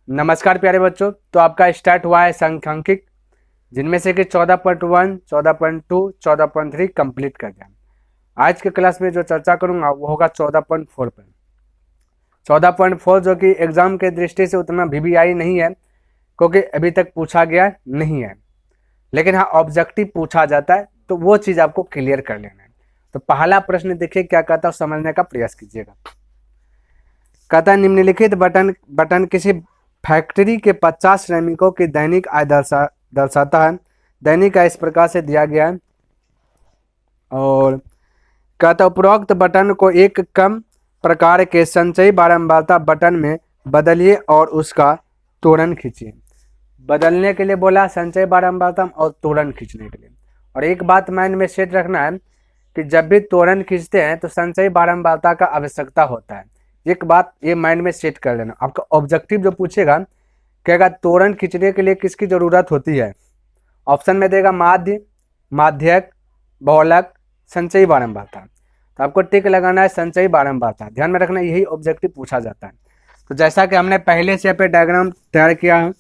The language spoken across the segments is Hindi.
नमस्कार प्यारे बच्चों। तो आपका स्टार्ट हुआ है सांख्यिकी, जिनमें से कि 14.1, 14.2, 14.3 कंप्लीट कर दिया। आज के क्लास में जो चर्चा करूंगा वो होगा 14.4 पर। 14.4 जो कि एग्जाम के दृष्टि से उतना VVI नहीं है, क्योंकि अभी तक पूछा गया नहीं है, लेकिन हाँ ऑब्जेक्टिव पूछा जाता है, तो वो चीज़ आपको क्लियर कर लेना है। तो पहला प्रश्न देखिए क्या कहता है, समझने का प्रयास कीजिएगा। कहता है निम्नलिखित बटन किसी फैक्ट्री के 50 श्रमिकों की दैनिक आय दर्शाता है। दैनिक आय इस प्रकार से दिया गया है और कहता उपरोक्त बटन को एक कम प्रकार के संचयी बारंबारता बटन में बदलिए और उसका त्वरण खींचिए। बदलने के लिए बोला संचयी बारंबारता और त्वरण खींचने के लिए। और एक बात माइंड में सेट रखना है कि जब भी त्वरण खींचते हैं तो संचयी बारंबारता का आवश्यकता होता है। एक बात ये माइंड में सेट कर लेना। आपका ऑब्जेक्टिव जो पूछेगा कहेगा त्वरण खींचने के लिए किसकी जरूरत होती है, ऑप्शन में देगा माध्य, माध्यक, बहुलक, संचयी बारंबारता। तो आपको टिक लगाना है संचयी बारंबारता। ध्यान में रखना यही ऑब्जेक्टिव पूछा जाता है। तो जैसा कि हमने पहले से यहाँ पे डायग्राम तैयार किया है,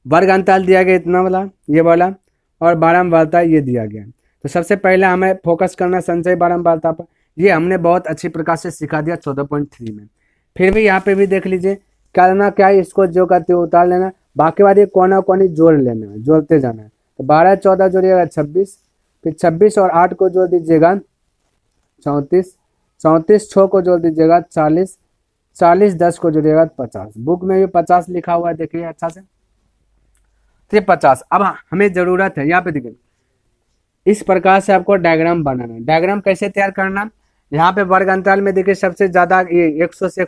वर्ग अंतराल दिया गया इतना वाला, ये वाला, और बारंबारता ये दिया गया। तो सबसे पहले हमें फोकस करना संचयी बारंबारता पर। ये हमने बहुत अच्छी प्रकार से सिखा दिया 14.3 में। फिर भी यहाँ पे भी देख लीजिए करना क्या है, इसको जो करते हो उतार लेना, बाकी बात ये कोना कोनी जोड़ लेना है, जोड़ते जाना है। तो 12 14 जोड़िएगा 26, फिर 26 और 8 को जोड़ दीजिएगा 34, 34 6 को जोड़ दीजिएगा 40, 40 10 को जोड़िएगा 50। बुक में भी 50 लिखा हुआ है, देखिए अच्छा से। तो ये 50। अब हमें जरूरत है यहाँ पे देखिए इस प्रकार से आपको डायग्राम बनाना है। डायग्राम कैसे तैयार करना, यहाँ पे वर्ग अंतराल में देखिए सबसे ज्यादा ये 100 से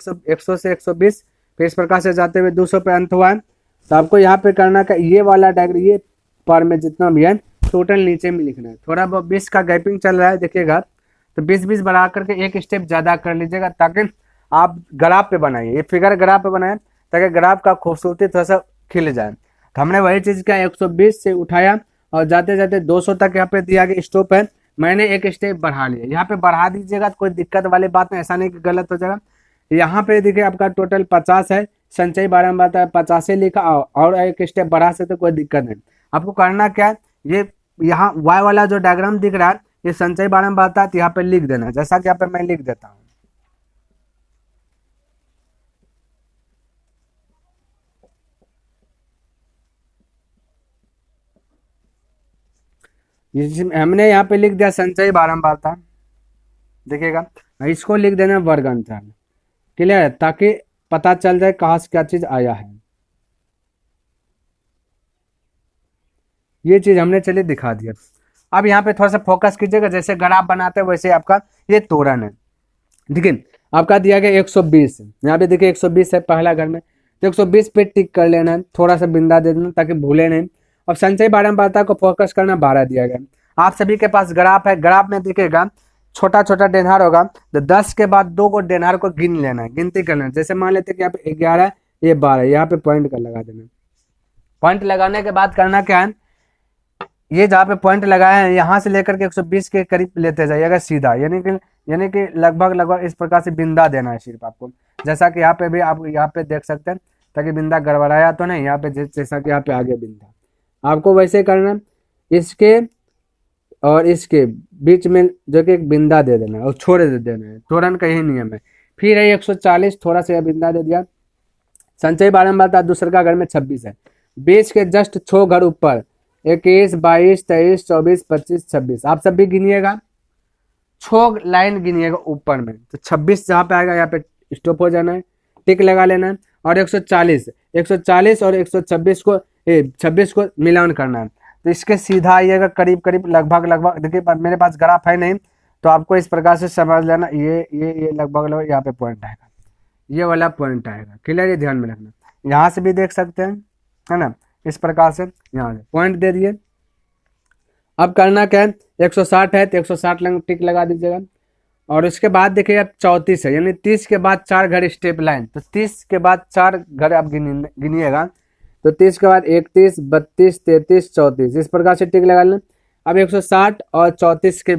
120, फिर इस प्रकार से जाते हुए 200 पे अंत हुआ है। तो आपको यहाँ पे करना का ये वाला डायग्राम, ये पर में जितना भी है टोटल नीचे में लिखना है। थोड़ा बहुत 20 का गैपिंग चल रहा है देखिएगा, तो 20-20 बढ़ा करके एक स्टेप ज्यादा कर लीजिएगा, ताकि आप ग्राफ पे बनाइए, ये फिगर ग्राफ पे बनाए, ताकि ग्राफ का खूबसूरती थोड़ा सा खिल जाए। तो हमने वही चीज क्या 120 से उठाया और जाते जाते 200 तक यहाँ पे दिया गया स्टॉप है, मैंने एक स्टेप बढ़ा लिया। यहाँ पे बढ़ा दीजिएगा तो कोई दिक्कत वाली बात नहीं, ऐसा नहीं कि गलत हो जाएगा। यहाँ पे देखिए आपका टोटल 50 है, संचयी बारंबारता 50 लिखा और एक स्टेप बढ़ा से तो कोई दिक्कत नहीं। आपको करना क्या है, ये यहाँ y वाला जो डायग्राम दिख रहा है ये संचयी बारंबारता है, यहाँ पे लिख देना, जैसा कि यहाँ पे मैं लिख देता हूँ। हमने यहाँ पे लिख दिया संचयी बारंबारता, देखिएगा। इसको लिख देना वर्ग अंतराल, क्लियर है, ताकि पता चल जाए कहाँ से क्या चीज आया है। ये चीज हमने चलिए दिखा दिया। अब यहाँ पे थोड़ा सा फोकस कीजिएगा, जैसे ग्राफ बनाते हैं वैसे आपका ये त्वरण है। देखिए आपका दिया गया 120, यहाँ पे देखिए 120 है पहला घर में, तो 120 पे टिक कर लेना है, थोड़ा सा बिंदा दे देना ताकि भूले नहीं। और संचयी बारंबारता को फोकस करना 12 दिया गया। आप सभी के पास ग्राफ है, ग्राफ में दिखेगा छोटा छोटा डेनहार होगा, तो 10 के बाद 2 को डेनहार को गिन लेना है, गिनती करना है। जैसे मान लेते कि यहाँ पे 11, ये 12, यहाँ पे पॉइंट का लगा देना। पॉइंट लगाने के बाद करना क्या है, ये जहाँ पे पॉइंट लगाए हैं यहाँ से लेकर के 120 के करीब लेते जाइएगा सीधा, यानी कि लगभग इस प्रकार से बिंदा देना है सिर्फ आपको, जैसा कि यहाँ पे भी आप यहाँ पे देख सकते हैं, ताकि बिंदा गड़बड़ाया तो नहीं। यहाँ पे जैसा कि यहाँ पे आगे बिंदा आपको वैसे करना है, इसके और इसके बीच में जो कि एक बिंदा दे देना है और छोड़ दे देना है, त्वरण का यही नियम है। फिर है 140, थोड़ा सा बिंदा दे दिया। संचयी बारंबारता दूसरे का घर में 26 है, 20 के जस्ट 6 घर ऊपर 21, 22, 23, 24, 25, 26, आप सब भी गिनिएगा, 6 लाइन गिनिएगा ऊपर में। तो 26 जहाँ पे आएगा यहाँ पे स्टॉप हो जाना है, टिक लगा लेना है। और 140 और 126 को 26 को मिलान करना है, तो इसके सीधा आइएगा करीब करीब लगभग। देखिए मेरे पास ग्राफ है नहीं, तो आपको इस प्रकार से समझ लेना, ये लगभग यहाँ पे पॉइंट आएगा, ये वाला पॉइंट आएगा, क्लियर, ये ध्यान में रखना। यहाँ से भी देख सकते हैं, है ना, इस प्रकार से यहाँ से पॉइंट दे दिए। अब करना क्या है, 160 है तो 160 टिक लगा दीजिएगा। और उसके बाद देखिए अब 34 है, यानी 30 के बाद 4 घर स्टेप लाइन, तो 30 के बाद 4 घर आप गिनिएगा। तो 30 के बाद 31, 32, 33, 34, इस प्रकार से टिक लगा लें। अब 160 और 34 के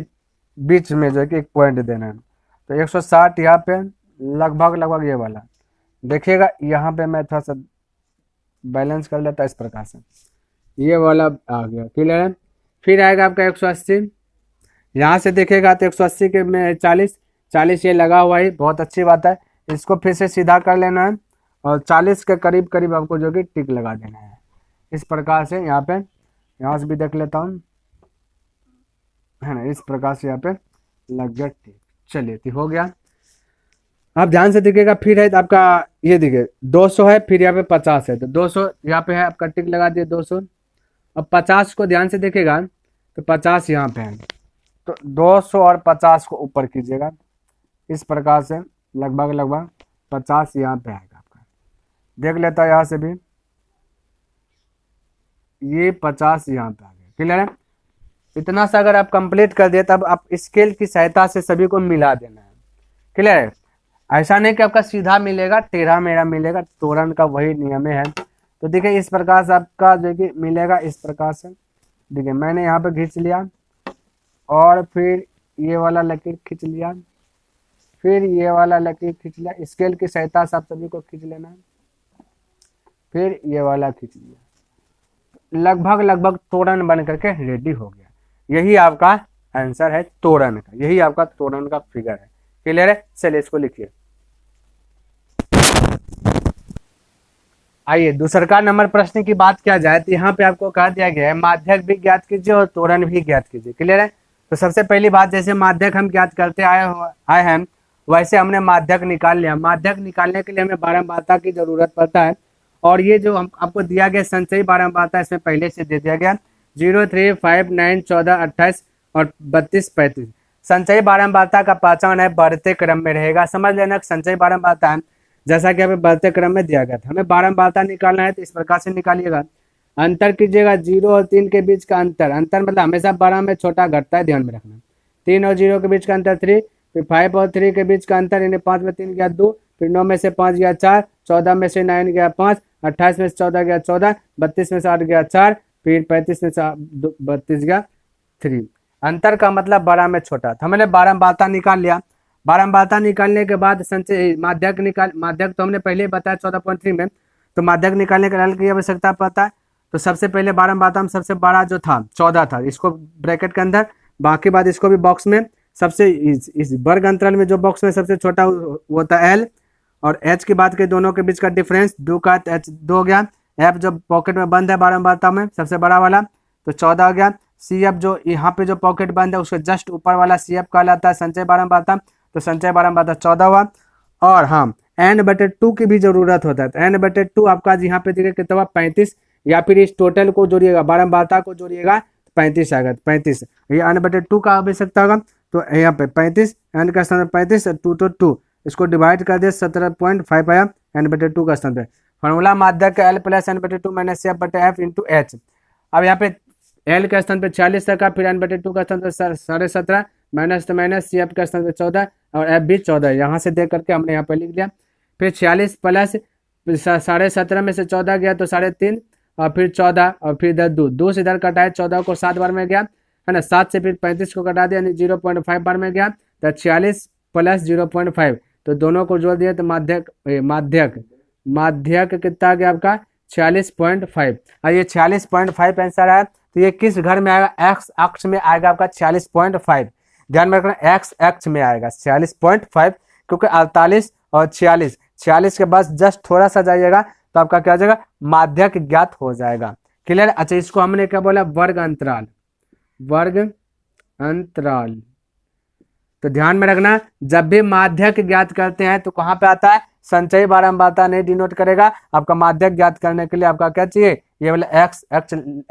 बीच में जो है कि एक पॉइंट देना है, तो 160 यहाँ पे लगभग ये वाला देखिएगा। यहाँ पे मैं थोड़ा सा बैलेंस कर लेता है इस प्रकार से, ये वाला आ गया, क्लियर है। फिर आएगा आपका 180, यहाँ से देखेगा तो 180 के में 40 ये लगा हुआ है, बहुत अच्छी बात है। इसको फिर से सीधा कर लेना है और 40 के करीब करीब आपको जो कि टिक लगा देना है इस प्रकार से। यहाँ से भी देख लेता हूँ, है ना, इस प्रकार से यहाँ पे लग गया टिक। चलिए तो हो गया। आप ध्यान से देखिएगा, फिर है आपका ये देखिए 200 है, फिर यहाँ पे 50 है, तो 200 यहाँ पे है आपका, टिक लगा दिए 200। अब 50 को ध्यान से देखिएगा तो 50 यहाँ पे है, तो 200 और 50 को ऊपर कीजिएगा इस प्रकार से, लगभग 50 यहाँ पे आएगा आपका। देख लेता है यहाँ से भी, ये 50 यहाँ पे आ गया, क्लियर है। इतना सा अगर आप कंप्लीट कर दिए तब आप स्केल की सहायता से सभी को मिला देना है, क्लियर है। ऐसा नहीं कि आपका सीधा मिलेगा, टेढ़ा मेढ़ा मिलेगा, तोरण का वही नियम है। तो देखिए इस प्रकार से आपका जो कि मिलेगा, इस प्रकार से देखिए मैंने यहाँ पे खींच लिया और फिर ये वाला लकीर खींच लिया, फिर ये वाला लकीर खींच लिया, स्केल की सहायता से आप सभी को खींच लेना है, फिर ये वाला खींच लिया, लगभग तोरण बन करके रेडी हो गया। यही आपका आंसर है तोरण का, यही आपका तोरण का फिगर है, क्लियर है। चलिए इसको लिखिए। आइए दूसरा नंबर प्रश्न की बात किया जाए तो यहाँ पे आपको कह दिया गया है माध्यक भी ज्ञात कीजिए और तोरण भी ज्ञात कीजिए, क्लियर है। तो सबसे पहली बात, जैसे माध्यक हम ज्ञात करते आए हैं वैसे हमने माध्यक निकाल लिया। माध्यक निकालने के लिए हमें बारंबारता की जरूरत पड़ता है, और ये जो हम आपको दिया गया संचयी बारंबारता इसमें पहले से दे दिया गया 0, 3, 5, 9, 14, 28 और 32, 35। संचयी बारंबारता का पहचान है बढ़ते क्रम में रहेगा, समझ लेना संचयी बारंबारता है जैसा कि हमें बढ़ते क्रम में दिया गया था। हमें बारंबारता निकालना है तो इस प्रकार से निकालिएगा, अंतर कीजिएगा 0 और 3 के बीच का अंतर मतलब हमेशा 12 में छोटा घटता है, ध्यान में रखना। 3 और 0 के बीच का अंतर 3, फिर 5 और 3 के बीच का अंतर, यानी 5 में 3 गया 2, फिर 9 में से 5 गया 4, 14 में से 9 गया 5, 28 में से 14 गया 14, 32 में से 8 गया 4, फिर 35 में से 32 गया 3। अंतर का मतलब 12 में छोटा। तो हमने बारंबारता निकाल लिया। बारंबारता निकालने के बाद संचय माध्यक तो हमने पहले बताया 14.3 में, तो माध्यक निकालने के हल की आवश्यकता पड़ता है। तो सबसे पहले बारंबारता में सबसे बड़ा जो था 14 था, इसको ब्रैकेट के अंदर, बाकी बात इसको भी बॉक्स में, सबसे इस वर्ग अंतराल में जो बॉक्स में सबसे छोटा वो था L, और H की बात करें दोनों के बीच का डिफरेंस 2 का H 2 हो गया, F जो पॉकेट में बंद है बारंबारता में सबसे बड़ा वाला तो 14 हो गया, CF जो यहाँ पे जो पॉकेट बंद है उसके जस्ट ऊपर वाला CF कहलाता है संचय बारंबारता, तो संचय बारंबारता 14 हुआ। और हाँ n/2 की भी जरूरत होता है, तो n/2 आपका यहाँ पे देखिए कितना 35, या फिर इस टोटल को जोड़िएगा बारंबारता को जोड़िएगा 35 आएगा, 35 ये n/2 का आवश्यकता होगा। तो यहाँ पे 35 n का स्थान 35, 2 तो 2 इसको डिवाइड कर दे 17.5 आया n/2 का स्थान पे। फॉर्मूला माध्यक का L + n/2 - CF/F × H। अब यहाँ पे L के स्थान पे 40 रखा, फिर n/2 का स्थान पे 17.5 माइनस तो माइनस, CF का स्थान पे 14 और F भी 14, यहाँ से देख करके हमने यहाँ पे लिख दिया। फिर 46 प्लस 17.5 में से 14 गया तो 3.5 और फिर 14 और फिर इधर 2 से इधर कटाए, 14 को 7 बार में गया है ना, 7 से फिर 35 को कटा दिया, यानी 0.5 बार में गया, तो 46 + 0.5, तो दोनों को जोड़ दिया तो माध्यक कितना गया आपका 46.5। और ये 46.5 आंसर है। तो ये किस घर में आएगा, एक्स अक्ष में आएगा आपका 46.5, ध्यान में रखना एक्स अक्ष में आएगा 46.5, क्योंकि 48 और 46 के बाद जस्ट थोड़ा सा जाइएगा तो आपका क्या हो जाएगा माध्यक ज्ञात हो जाएगा, क्लियर। अच्छा इसको हमने क्या बोला वर्ग अंतराल, तो ध्यान में रखना जब भी माध्यक ज्ञात करते हैं तो कहाँ पे आता है, संचयी बारंबारता नहीं डिनोट करेगा, आपका माध्यक ज्ञात करने के लिए आपका क्या चाहिए, ये वाला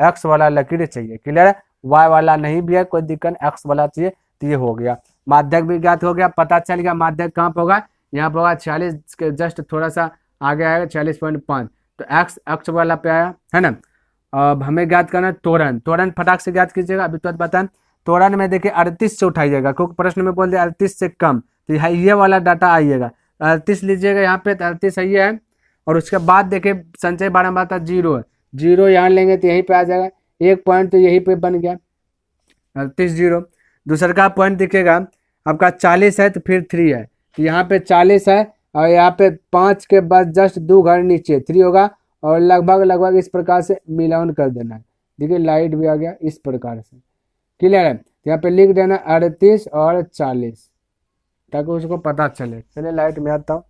एक्स वाला लकीर चाहिए, क्लियर है। वाई वाला नहीं भी है कोई दिक्कत, एक्स वाला चाहिए, तो ये हो गया माध्यक भी ज्ञात हो गया। पता चल गया माध्यक कहाँ पे होगा, यहाँ पे होगा 46 के जस्ट थोड़ा सा आगे आएगा 46.5, तो एक्स अक्ष वाला पे आया है ना। अब हमें ज्ञात करना तोरण फटाक से ज्ञात कीजिएगा। अभी तो बताएं तोरण में देखिए 38 से उठाइएगा, क्योंकि प्रश्न में बोल दिया 38 से कम, तो ये वाला डाटा आइएगा, 38 लीजिएगा यहाँ पे, 38 सही है। और उसके बाद देखिए संचय बारंबारता 0 है, 0 यहाँ लेंगे तो यहीं पे आ जाएगा, 1 पॉइंट तो यहीं पे बन गया 38 0। दूसरा का पॉइंट दिखेगा आपका 40 है तो फिर 3 है, तो यहाँ पे 40 है और यहाँ पे 5 के बाद जस्ट 2 घर नीचे 3 होगा, और लगभग लगभग इस प्रकार से मिलान कर देना है। देखिए लाइट भी आ गया इस प्रकार से, क्लियर है। यहाँ पे लिख देना 38 और 40 ताकि उसको पता चले। चलिए लाइट में आता हूँ।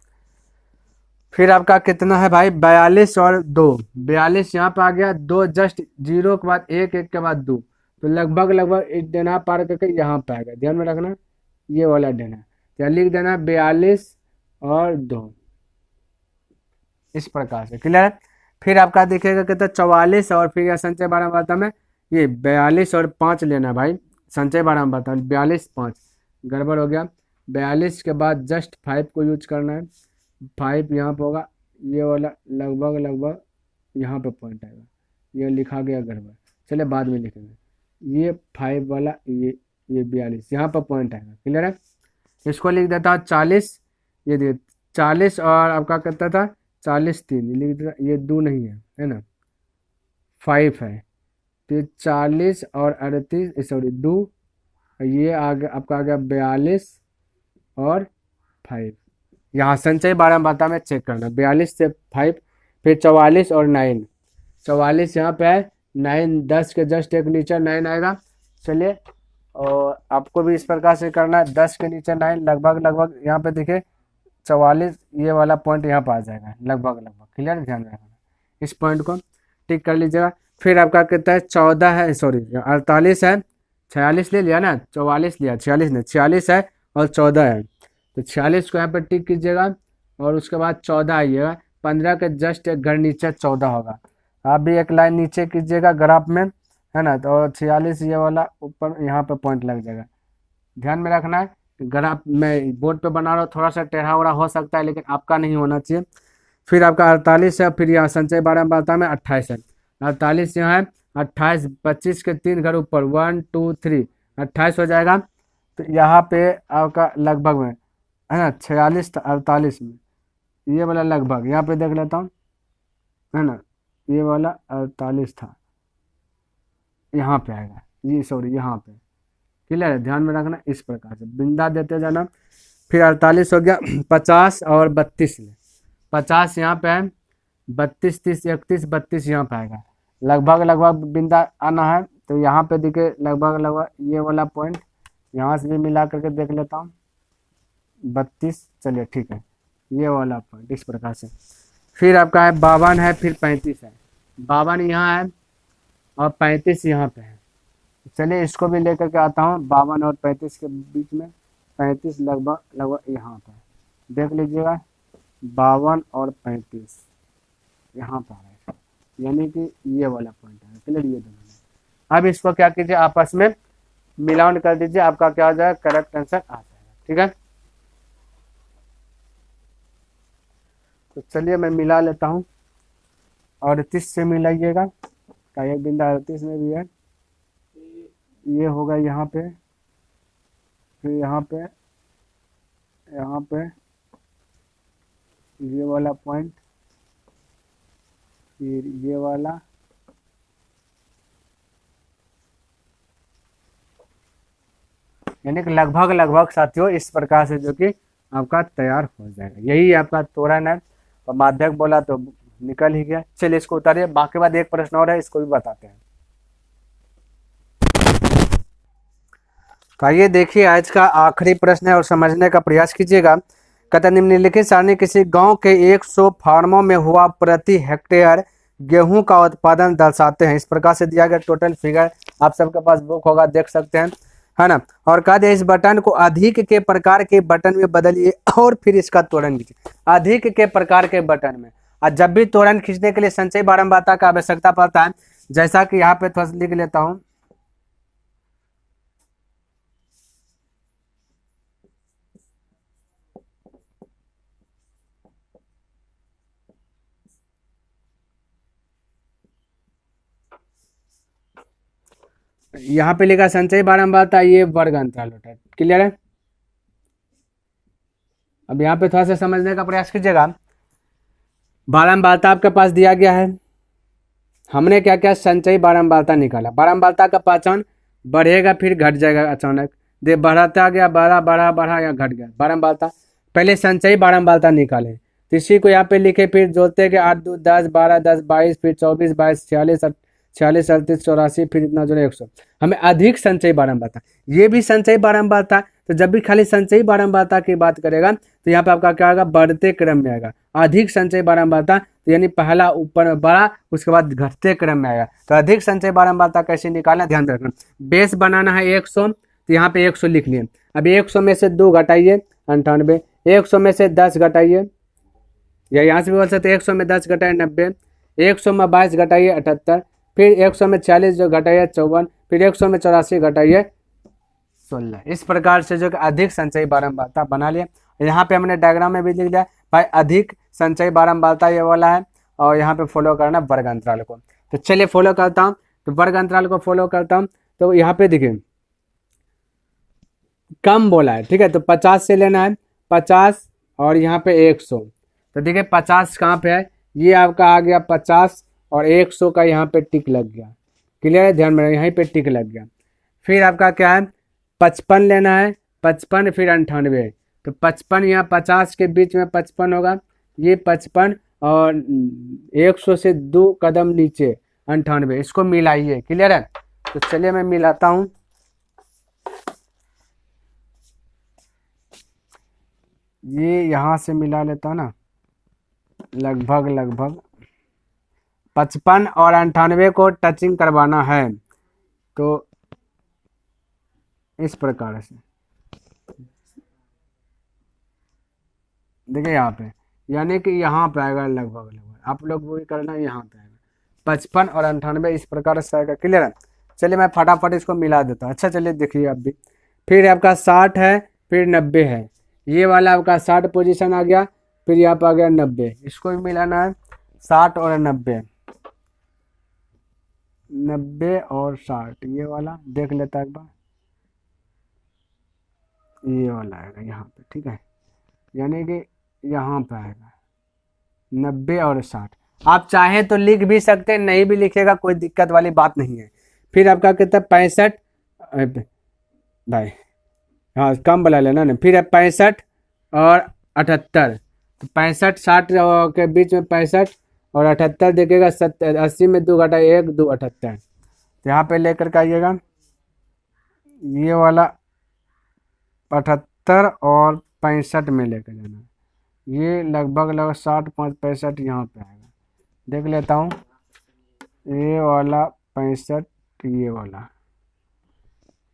फिर आपका कितना है भाई 42 और 2, 42 यहाँ पे आ गया, 2 जस्ट 0 के बाद 1, 1 के बाद 2, तो लगभग लगभग एक डेना पार करके यहाँ पे आएगा। ध्यान में रखना ये वाला डेना, या लिख देना 42 और 2 इस प्रकार से, क्लियर है। फिर आपका दिखेगा कितना 44 और फिर यह संचय 12 बाता में ये 42 और 5 लेना भाई। संचय 12 बाता 42 5 गड़बड़ हो गया। 42 के बाद जस्ट 5 को यूज करना है। 5 यहाँ पे होगा, ये वाला लगभग लगभग यहाँ पे पॉइंट आएगा, ये लिखा गया गड़बड़, चलिए बाद में लिखेंगे। ये 5 वाला ये 42 यहाँ पर पॉइंट आएगा, क्लियर है। इसको लिख देता हूँ 40, ये देखिए 40 और आपका कितना था 40 3 लिख देता, ये 2 नहीं है ना 5 है, तो 40 और 38 सॉरी 2, ये आ गया आपका आ गया 42 और 5। यहाँ संचय 12 बाता में चेक करना 42 से 5, फिर 44 और 9, 44 यहाँ पे है 9, 10 के जस्ट एक नीचे 9 आएगा। चलिए और आपको भी इस प्रकार से करना है, 10 के नीचे 9 लगभग लगभग यहाँ पे देखिए 44 ये वाला पॉइंट यहाँ पर आ जाएगा लगभग लगभग, क्लियर, ध्यान रखना इस पॉइंट को टिक कर लीजिएगा। फिर आपका कितना है 14 है सॉरी 48 है, 46 ले लिया ना 44 लिया 46 नहीं 46 है और 14 है, तो 46 को यहाँ पर टिक कीजिएगा और उसके बाद 14 आइएगा। 15 के जस्ट एक घर नीचे 14 होगा। आप भी एक लाइन नीचे कीजिएगा ग्राफ में, है ना, तो 46 ये वाला ऊपर यहाँ पे पॉइंट लग जाएगा। ध्यान में रखना है, ग्राफ मैं बोर्ड पे बना रहा हूँ, थोड़ा सा टेढ़ा वड़ा हो सकता है लेकिन आपका नहीं होना चाहिए। फिर आपका 48 है, फिर यहाँ संचय 12 बाता में 28 है, 48 यहाँ है 28, 25 के 3 घर ऊपर 1 2 3 28 हो जाएगा। तो यहाँ पे आपका लगभग में है ना 46 48 में ये वाला लगभग यहाँ पे देख लेता हूँ, है ना, ये वाला 48 था यहाँ पे आएगा, ये सॉरी यहाँ पे, क्लियर है। ध्यान में रखना इस प्रकार से बिंदा देते जाना। फिर 48 हो गया 50 और 32 में, 50 यहाँ पे है, 32 30 31 32 यहाँ पे आएगा, लगभग लगभग बिंदा आना है। तो यहाँ पे दिखे लगभग लगभग ये वाला पॉइंट, यहाँ से भी मिला करके देख लेता हूँ 32, चलिए ठीक है ये वाला पॉइंट इस प्रकार से। फिर आपका है 52 है, फिर 35 है, 52 यहाँ है और 35 यहाँ पे है। चलिए इसको भी लेकर के आता हूँ 52 और 35 के बीच में, 35 लगभग लगभग यहाँ पे देख लीजिएगा 52 और 35 यहाँ पर है, यानी कि ये वाला पॉइंट है, क्लियर, ये दोनों। अब इसको क्या कीजिए आपस में मिलान कर दीजिए, आपका क्या हो जाएगा करेक्ट आंसर आ जाएगा, ठीक है। तो चलिए मैं मिला लेता हूँ, 38 से मिलाइएगा, का एक बिंदा 38 में भी है, ये होगा यहाँ पे, फिर यहाँ पे ये वाला पॉइंट, फिर ये वाला, यानी कि लगभग लगभग साथियों इस प्रकार से जो कि आपका तैयार हो जाएगा। यही आपका तोरण है, और माध्यक बोला तो निकल ही गया। चलिए इसको उतारिए, बाकी बाद एक प्रश्न और है, इसको भी बताते हैं। तो आइए देखिए आज का आखिरी प्रश्न है और समझने का प्रयास कीजिएगा। कहता निम्नलिखित सारणी किसी गांव के 100 फार्मों में हुआ प्रति हेक्टेयर गेहूं का उत्पादन दर्शाते हैं। इस प्रकार से दिया गया टोटल फिगर आप सबके पास बुक होगा, देख सकते हैं, है ना। और कहा दिया इस बटन को अधिक के प्रकार के बटन में बदलिए और फिर इसका त्वरण कीजिए। अधिक के प्रकार के बटन में, और जब भी त्वरण खींचने के लिए संचय बारंबारता का आवश्यकता पड़ता है, जैसा कि यहाँ पे थोड़ा लिख लेता हूँ। यहाँ पे लिखा संचय बारंबारता, ये वर्ग अंतराल होता है, क्लियर है। अब यहाँ पे थोड़ा सा समझने का प्रयास कीजिएगा। बारंबारता आपके पास दिया गया है, हमने क्या क्या संचयी बारंबारता निकाला। बारंबारता का पहचान बढ़ेगा फिर घट जाएगा अचानक, बढ़ता गया, बढ़ा बढ़ा बढ़ा या घट गया बारंबारता। पहले संचयी बारंबारता निकाले, तो इसी को यहाँ पे लिखे, फिर जोड़ते कि 8 2 10 12 10 22, फिर 24 22 46 46 38 84, फिर इतना जोड़े 100। हमें अधिक संचयी बारंबारता, ये भी संचयी बारंबारता। तो जब भी खाली संचयी बारंबारता की बात करेगा तो यहाँ पे आपका क्या आएगा, बढ़ते क्रम में आएगा। अधिक संचयी बारंबारता तो यानी पहला ऊपर बड़ा, उसके बाद घटते क्रम में आएगा। तो अधिक संचयी बारंबारता कैसे निकालना, ध्यान रखना। बेस बनाना है 100, तो यहाँ पे 100 लिख लिए। अब 100 में से 2 घटाइए 98, 100 में से 10 घटाइए, या यहाँ से भी बोल सकते 100 में 10 घटाइए 90, 100 में 22 घटाइए 78, फिर 100 में 40 जो घटाइए 54, फिर 100 में 84 घटाइए 16। इस प्रकार से जो अधिक संचयी बारंबारता बना लिया। यहाँ पे हमने डायग्राम में भी लिख दिया भाई, अधिक संचयी बारंबारता ये वाला है, और यहाँ पे फॉलो करना वर्ग अंतराल को। तो चलिए फॉलो करता हूँ, तो वर्ग अंतराल को फॉलो करता हूँ। तो यहाँ पे देखिए कम बोला है, ठीक है, तो 50 से लेना है, 50 और यहाँ पे 100। तो देखिए 50 कहाँ पे है, ये आपका आ गया 50, और 100 का यहाँ पे टिक लग गया। क्लियर है, ध्यान में यहीं पे टिक लग गया। फिर आपका क्या है, 55 लेना है, 55 फिर 98। तो 55 यहाँ 50 के बीच में 55 होगा, ये 55 और 100 से 2 कदम नीचे 98, इसको मिलाइए। क्लियर है, तो चलिए मैं मिलाता हूँ। ये यहाँ से मिला लेता ना, लगभग 55 और 98 को टचिंग करवाना है। तो इस प्रकार से देखिए यहाँ पे, यानी कि यहाँ पे आएगा लगभग, आप लोग वो ही करना, यहाँ पे आएगा 55 और 98 इस प्रकार से आएगा। क्लियर है, चलिए मैं फटाफट इसको मिला देता हूँ। अच्छा चलिए देखिए आप भी, फिर आपका 60 है, फिर 90 है, ये वाला आपका 60 पोजीशन आ गया, फिर यहाँ पे आ गया 90, इसको भी मिलाना है। 60 और 90, 90 और 60, ये वाला देख लेता एक बार, ये वाला आएगा यहाँ पे, ठीक है, यानी कि यहाँ पे आएगा 90 और 60। आप चाहे तो लिख भी सकते हैं, नहीं भी लिखेगा कोई दिक्कत वाली बात नहीं है। फिर आपका कितना 65 भाई, हाँ कम वाला लेना ना, फिर है 65 और 78। तो 65 60 के बीच में 65 और 78 देखिएगा, 80 में 2 घटा 1 2 78। तो यहाँ पे लेकर के आइएगा, ये वाला 78 और 65 में लेकर जाना, ये लगभग 60 5 65 यहाँ पे आएगा। देख लेता हूँ, ये वाला 65, ये वाला,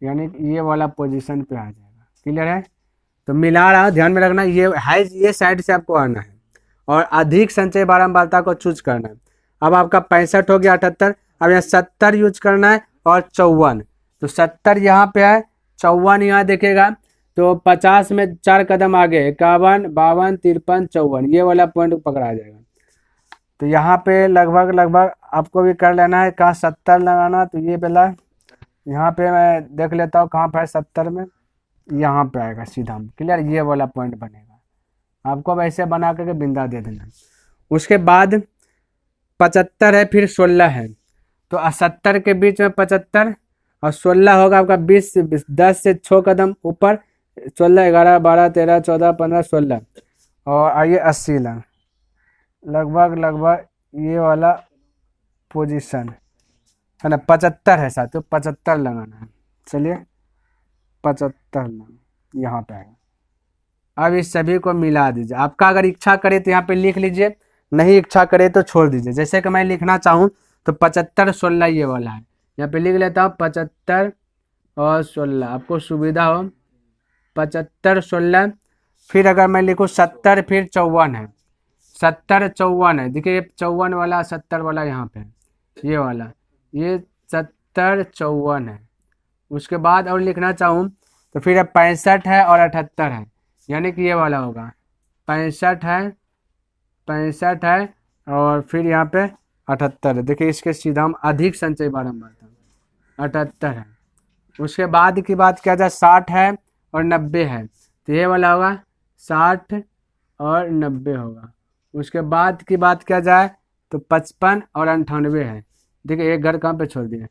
यानी ये वाला पोजीशन पे आ जाएगा। क्लियर है, तो मिला रहा, ध्यान में रखना, ये है, ये साइड से आपको आना है और अधिक संचय बारंबारता को चूज करना है। अब आपका 65 हो गया 78, अब यहाँ 70 यूज करना है और 54। तो 70 यहाँ पे है, 54 यहाँ देखेगा, तो 50 में 4 कदम आगे 51 52 53 54, ये वाला पॉइंट पकड़ा जाएगा। तो यहाँ पे लगभग आपको भी कर लेना है, कहाँ 70 लगाना, तो ये वाला यहाँ पे मैं देख लेता हूँ कहाँ पे है 70 में, यहाँ पे आएगा सीधा। क्लियर, ये वाला पॉइंट बनेगा, आपको वैसे बना करके बिंदा दे देना। उसके बाद 75 है, फिर 16 है, तो 70 के बीच में 75 और 16 होगा आपका 20 10 से 6 कदम ऊपर, 16 11 12 13 14 15 16, और आइए 80 लगभग ये वाला पोजीशन है ना, 75 है साथ, तो 75 लगाना है। चलिए 75 यहाँ पे आएगा। अब इस सभी को मिला दीजिए, आपका अगर इच्छा करे तो यहाँ पे लिख लीजिए, नहीं इच्छा करे तो छोड़ दीजिए। जैसे कि मैं लिखना चाहूँ तो 75 16 ये वाला है, यहाँ पे लिख लेता हूँ 75 और 16, आपको सुविधा हो 75 16। फिर अगर मैं लिखूँ 70 फिर 54 है, 70 54 है, देखिए 54 वाला 70 वाला यहाँ पे ये वाला, ये 70 54 है। उसके बाद और लिखना चाहूँ तो फिर 65 है और 78 है, यानी कि ये वाला होगा 65 है और फिर यहाँ पे 78 है। देखिए इसके सीधा हम अधिक संचय बारंबारता 78 है। उसके बाद की बात किया जाए 60 है और 90 है, तो ये वाला होगा 60 और 90 होगा। उसके बाद की बात किया जाए तो 55 और 98 है, देखिए एक घर कहाँ पे छोड़ दिए,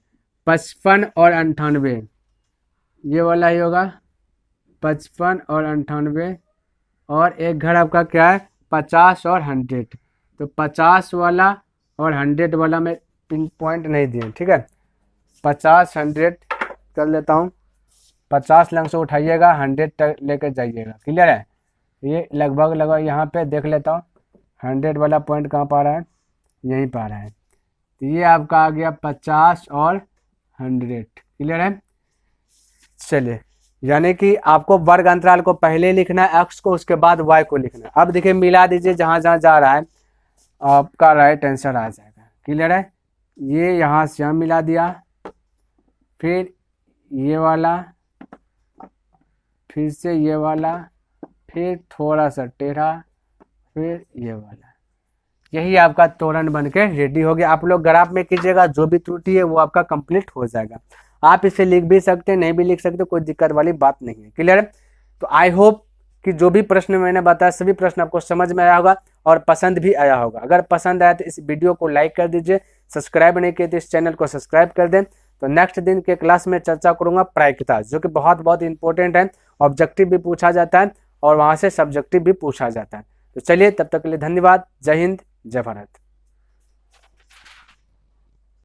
55 और 98 ये वाला ही होगा, 55 और 98, और एक घर आपका क्या है 50 और 100, तो 50 वाला और 100 वाला में पिन पॉइंट नहीं दिए, ठीक है। 50 100 कर लेता हूँ, 50 लंग से उठाइएगा, 100 तक लेकर जाइएगा, क्लियर है। ये लगभग यहाँ पे देख लेता हूँ 100 वाला पॉइंट कहाँ पा रहा है, यहीं पा रहा है। तो ये आपका आ गया 50 और 100, क्लियर है। चलिए, यानी कि आपको वर्ग अंतराल को पहले लिखना है x को, उसके बाद y को लिखना है। अब देखिए मिला दीजिए, जहाँ जहाँ जा रहा है आपका राइट आंसर आ जाएगा, क्लियर है। ये यहाँ से हम मिला दिया, फिर ये वाला, फिर से ये वाला, फिर थोड़ा सा टेढ़ा, फिर ये वाला, यही आपका तोरण बनके रेडी हो गया। आप लोग ग्राफ में कीजिएगा, जो भी त्रुटि है वो आपका कंप्लीट हो जाएगा। आप इसे लिख भी सकते हैं, नहीं भी लिख सकते, कोई दिक्कत वाली बात नहीं है, क्लियर है। तो आई होप कि जो भी प्रश्न मैंने बताया सभी प्रश्न आपको समझ में आया होगा और पसंद भी आया होगा। अगर पसंद आया तो इस वीडियो को लाइक कर दीजिए, सब्सक्राइब नहीं किए तो इस चैनल को सब्सक्राइब कर दें। तो नेक्स्ट दिन के क्लास में चर्चा करूंगा प्रायिकता, जो कि बहुत इंपॉर्टेंट है, ऑब्जेक्टिव भी पूछा जाता है और वहां से सब्जेक्टिव भी पूछा जाता है। तो चलिए, तब तक के लिए धन्यवाद। जय हिंद, जय भारत।